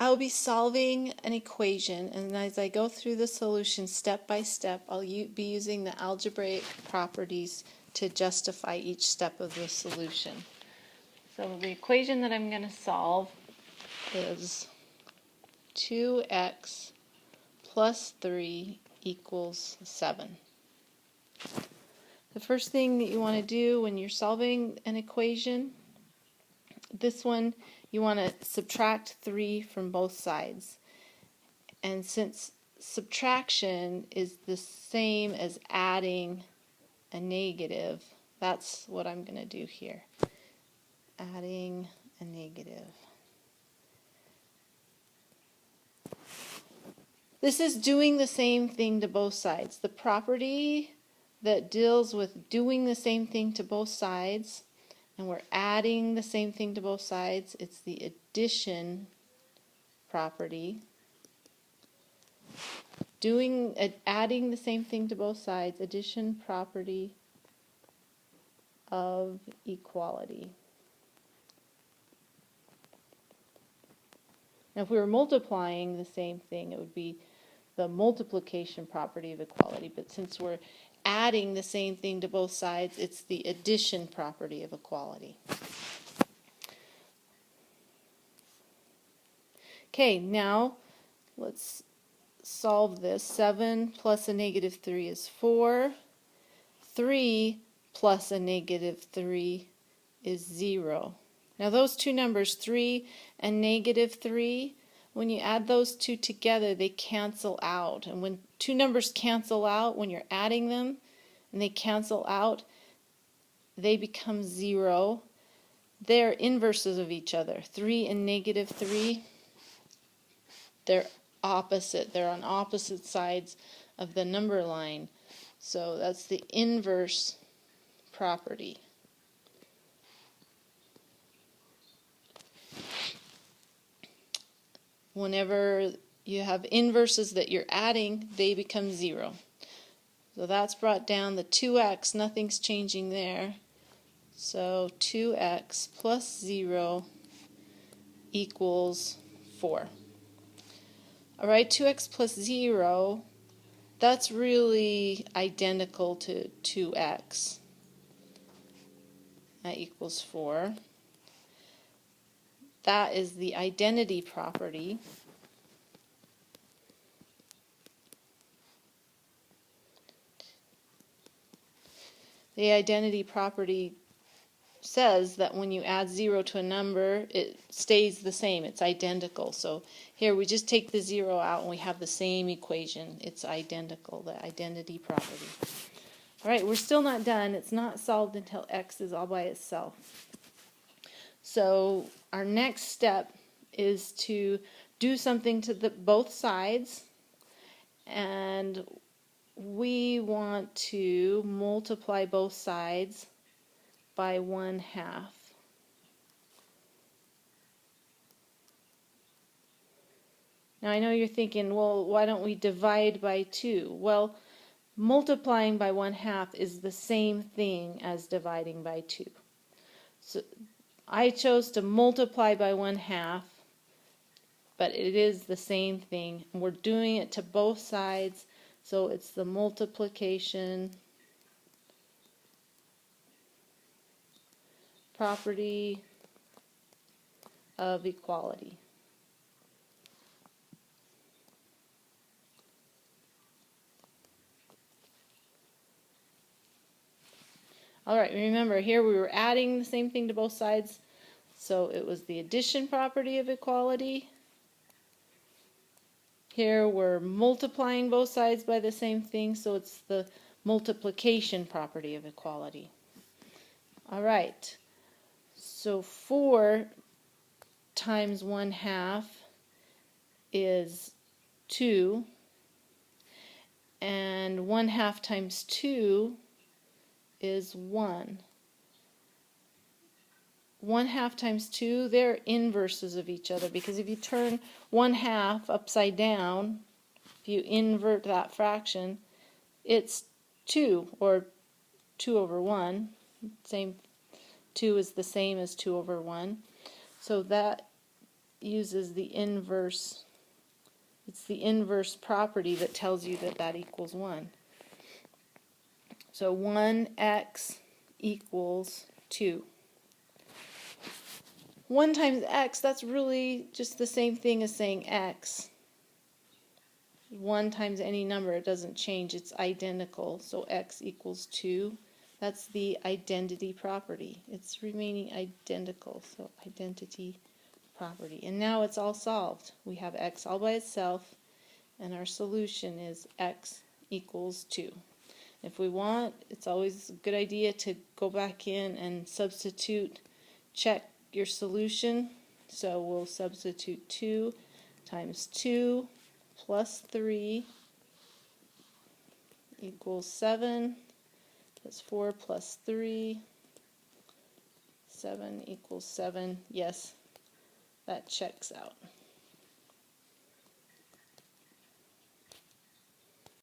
I'll be solving an equation, and as I go through the solution step by step, I'll be using the algebraic properties to justify each step of the solution. So the equation that I'm going to solve is 2x plus 3 equals 7. The first thing that you want to do when you're solving an equation, this one, you want to subtract 3 from both sides. And since subtraction is the same as adding a negative, that's what I'm going to do here. Adding a negative. This is doing the same thing to both sides. The property that deals with doing the same thing to both sides, and we're adding the same thing to both sides, it's the addition property. Adding the same thing to both sides, addition property of equality. Now if we were multiplying the same thing, it would be the multiplication property of equality, but since we're adding the same thing to both sides, it's the addition property of equality. Okay, now let's solve this. 7 plus a negative 3 is 4. 3 plus a negative 3 is 0. Now those two numbers, 3 and negative 3, when you add those two together, they cancel out. And when two numbers cancel out, when you're adding them, and they cancel out, they become 0. They're inverses of each other. 3 and negative 3, they're opposite. They're on opposite sides of the number line. So that's the inverse property. Whenever you have inverses that you're adding, they become 0. So that's brought down the 2x, nothing's changing there. So 2x plus 0 equals 4. Alright, 2x plus 0, that's really identical to 2x. That equals 4. That is the identity property. The identity property says that when you add 0 to a number, it stays the same. It's identical. So here we just take the 0 out and we have the same equation. It's identical, the identity property. Alright, we're still not done. It's not solved until x is all by itself. So our next step is to do something to both sides, and we want to multiply both sides by 1/2. Now I know you're thinking, well, why don't we divide by 2? Well, multiplying by 1/2 is the same thing as dividing by 2. So I chose to multiply by 1/2, but it is the same thing. And we're doing it to both sides, so it's the multiplication property of equality. Alright, remember here we were adding the same thing to both sides, so it was the addition property of equality. Here we're multiplying both sides by the same thing, so it's the multiplication property of equality. Alright, so 4 times 1/2 is 2, and 1/2 times 2 is 1. 1/2 times 2, they're inverses of each other, because if you turn 1/2 upside down, if you invert that fraction, it's 2, or 2 over 1. Same, 2 is the same as 2 over 1. So that uses the inverse. It's the inverse property that tells you that that equals 1. So 1x equals 2. 1 times x, that's really just the same thing as saying x. 1 times any number, it doesn't change, it's identical. So x equals 2. That's the identity property. It's remaining identical, so identity property. And now it's all solved. We have x all by itself, and our solution is x equals 2. If we want, it's always a good idea to go back in and substitute, check your solution. So we'll substitute 2 times 2 plus 3 equals 7, plus 4 plus 3, 7 equals 7. Yes, that checks out.